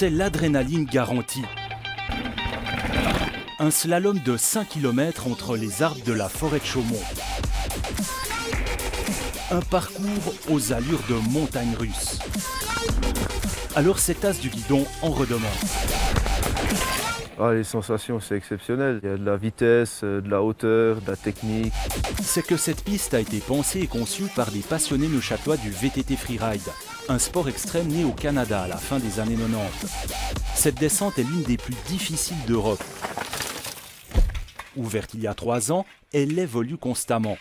c'est l'adrénaline garantie. Un slalom de 5 km entre les arbres de la forêt de Chaumont. Un parcours aux allures de montagne russe. Alors cet as du guidon en redemande. Ah, les sensations, c'est exceptionnel. Il y a de la vitesse, de la hauteur, de la technique. C'est que cette piste a été pensée et conçue par des passionnés neuchâtelois du VTT Freeride, un sport extrême né au Canada à la fin des années 90. Cette descente est l'une des plus difficiles d'Europe. Ouverte il y a 3 ans, elle évolue constamment.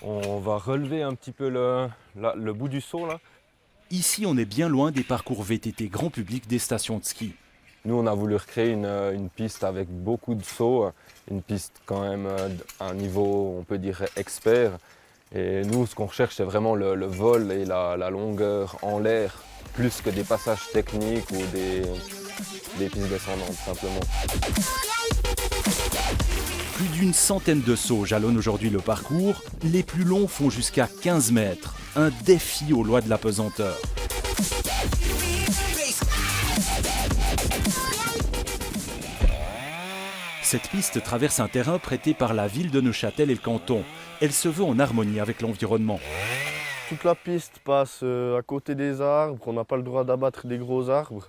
On va relever un petit peu le bout du saut là. Ici, on est bien loin des parcours VTT grand public des stations de ski. Nous, on a voulu recréer une piste avec beaucoup de sauts, une piste quand même à un niveau, on peut dire, expert. Et nous, ce qu'on recherche, c'est vraiment le vol et la longueur en l'air, plus que des passages techniques ou des pistes descendantes, simplement. Plus d'une centaine de sauts jalonnent aujourd'hui le parcours. Les plus longs font jusqu'à 15 mètres. Un défi aux lois de la pesanteur. Cette piste traverse un terrain prêté par la ville de Neuchâtel et le canton. Elle se veut en harmonie avec l'environnement. Toute la piste passe à côté des arbres. On n'a pas le droit d'abattre des gros arbres.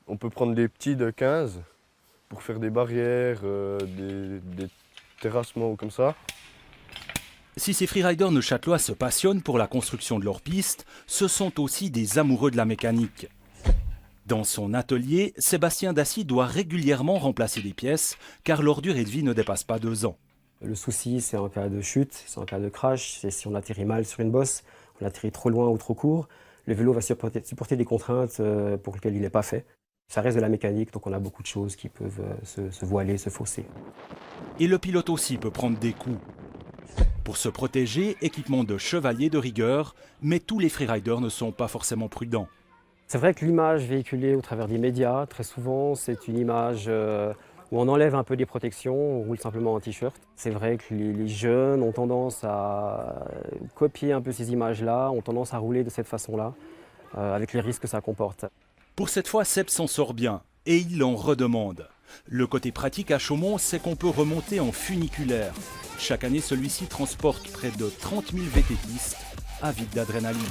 On peut prendre des petits de 15 pour faire des barrières, des terrassements comme ça. Si ces freeriders neuchâtelois se passionnent pour la construction de leurs pistes, ce sont aussi des amoureux de la mécanique. Dans son atelier, Sébastien Dassy doit régulièrement remplacer des pièces car leur durée de vie ne dépasse pas 2 ans. Le souci, c'est en cas de chute, c'est en cas de crash, c'est si on atterrit mal sur une bosse, on atterrit trop loin ou trop court. Le vélo va supporter des contraintes pour lesquelles il n'est pas fait. Ça reste de la mécanique, donc on a beaucoup de choses qui peuvent se voiler, se fausser. Et le pilote aussi peut prendre des coups. Pour se protéger, équipement de chevalier de rigueur, mais tous les freeriders ne sont pas forcément prudents. C'est vrai que l'image véhiculée au travers des médias, très souvent, c'est une image où on enlève un peu des protections, on roule simplement en t-shirt. C'est vrai que les jeunes ont tendance à copier un peu ces images-là, ont tendance à rouler de cette façon-là, avec les risques que ça comporte. Pour cette fois, Seb s'en sort bien et il en redemande. Le côté pratique à Chaumont, c'est qu'on peut remonter en funiculaire. Chaque année, celui-ci transporte près de 30 000 VTTistes avides d'adrénaline.